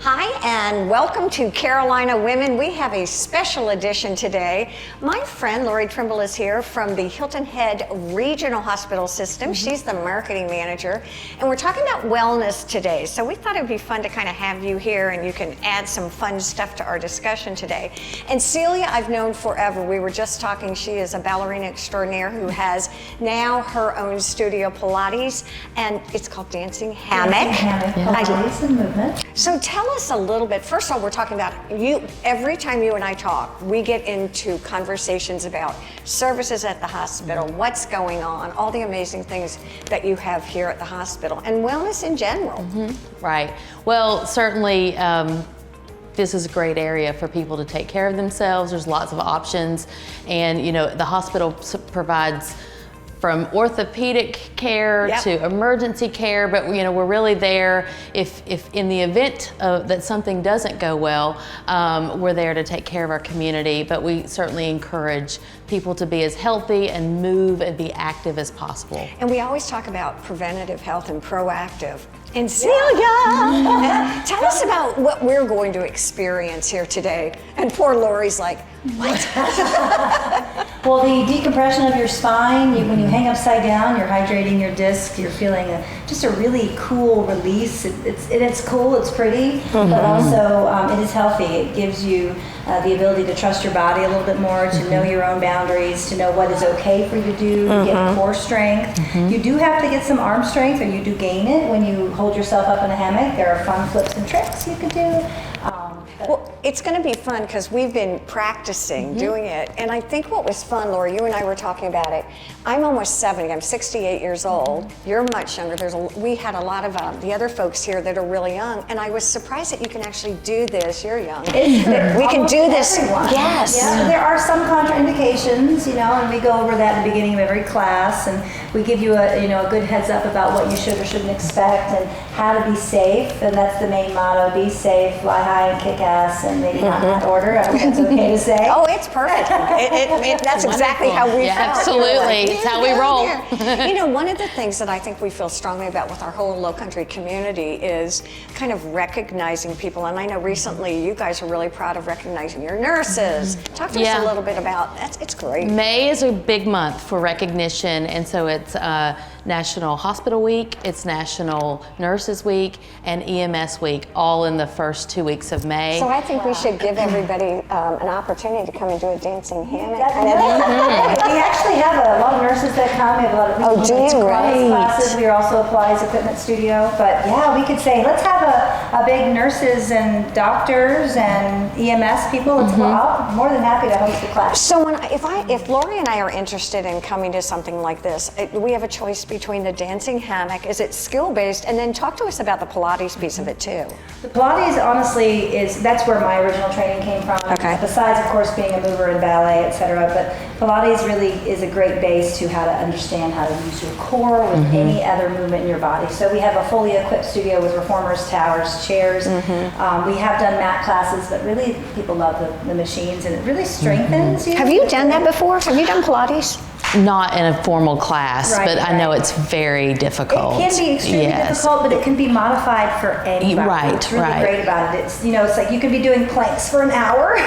Hi, and welcome to Carolina Women. We have a special edition today. My friend Lori Trimble is here from the Hilton Head Regional Hospital System. She's the marketing manager, and we're talking about wellness today. So we thought it would be fun to kind of have you here, and you can add some fun stuff to our discussion today. And Silja, I've known forever. We were just talking. She is a ballerina extraordinaire who has now her own studio, Pilates, and it's called Dancing Hammock. Pilates and movement. So tell us a little bit. First of all, we're talking about you. Every time you and I talk, we get into conversations about services at the hospital, what's going on, all the amazing things that you have here at the hospital, and wellness in general. Right. Well, certainly this is a great area for people to take care of themselves. There's lots of options, and you know the hospital provides from orthopedic care to emergency care, but you know we're really there if in the event that something doesn't go well, we're there to take care of our community. But we certainly encourage people to be as healthy and move and be active as possible. And we always talk about preventative health and proactive. And Silja, tell us about what we're going to experience here today. And poor Lori's like, what? Well, the decompression of your spine, when you hang upside down, you're hydrating your disc, you're feeling just a really cool release. It's cool, it's pretty, but also it is healthy. It gives you the ability to trust your body a little bit more, to know your own boundaries, to know what is okay for you to do, to get core strength. You do have to get some arm strength, or you do gain it when you hold yourself up in a hammock. There are fun flips and tricks you can do. Well, it's going to be fun because we've been practicing doing it. And I think what was fun, Laura, you and I were talking about it. I'm almost 70. I'm 68 years old. You're much younger. We had a lot of the other folks here that are really young. And I was surprised that you can actually do this. You're young. We can do this. Everyone. Yes. Yeah, there are some contraindications, you know, and we go over that at the beginning of every class. And we give you a good heads up about what you should or shouldn't expect and how to be safe. And that's the main motto: be safe, fly high, and kick ass. And maybe not in that order. I hope that's okay to say. Oh, it's perfect. That's exactly how we felt. Absolutely. It's how we roll. You know, one of the things that I think we feel strongly about with our whole Lowcountry community is kind of recognizing people. And I know recently you guys are really proud of recognizing your nurses. Talk to us a little bit about that. It's great. May is a big month for recognition, and so it's National Hospital Week, it's National Nurses Week, and EMS Week, all in the first 2 weeks of May. So I think we should give everybody an opportunity to come and do a dancing hammock. We actually have a lot of nurses that come. We have a lot of classes. We also Pilates equipment studio. But yeah, we could say let's have a big nurses and doctors and EMS people. I'm more than happy to host the class. So if Lori and I are interested in coming to something like this, we have a choice between the dancing hammock. Is it skill-based? And then talk to us about the Pilates piece of it too. The Pilates honestly that's where my original training came from. Okay. Besides, of course, being a mover in ballet, etc. But Pilates really is a great base to how to understand how to use your core with any other movement in your body. So we have a fully equipped studio with reformers, towers, chairs. We have done mat classes, but really people love the machines, and it really strengthens you. Have you done that before? Have you done Pilates? Not in a formal class, but I know it's very difficult. It can be extremely difficult, but it can be modified for anybody. It's really great about it. It's it's like you can be doing planks for an hour,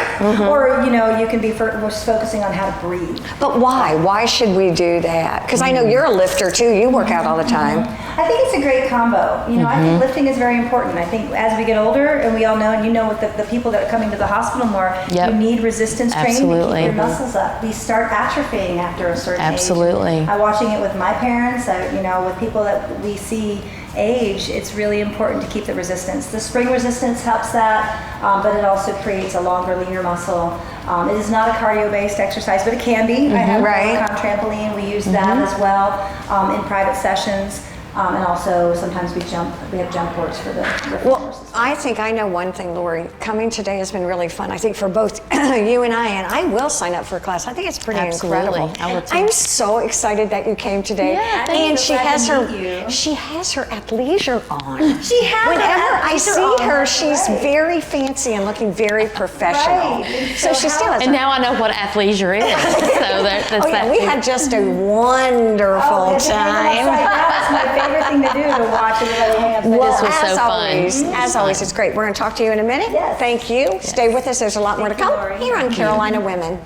or you can be just focusing on how to breathe. But why? Why should we do that? Because I know you're a lifter too. You work out all the time. I think it's a great combo. I think lifting is very important. I think as we get older, and we all know, and with the people that are coming to the hospital more, you need resistance training to keep your muscles up. We start atrophying after a certain age. I'm watching it with my parents. With people that we see age, it's really important to keep the resistance. The spring resistance helps that, but it also creates a longer, leaner muscle. It is not a cardio-based exercise, but it can be. I have a trampoline. We use that as well in private sessions. And also sometimes we have jump boards for the reformers. I think I know one thing, Lori. Coming today has been really fun. I think for both you and I will sign up for a class. I think it's pretty incredible. I'm so excited that you came today. And she has her athleisure on. Whenever I see her, she's very fancy and looking very professional. So she still has. And now I know what athleisure is. So that's we had just a wonderful time. That's my favorite thing to to do to watch everybody hang up. Well, This was so fun. as always, it's great. We're going to talk to you in a minute. Yes. Thank you. Stay with us. There's a lot more to Thank you, come Lori. here on Carolina Women.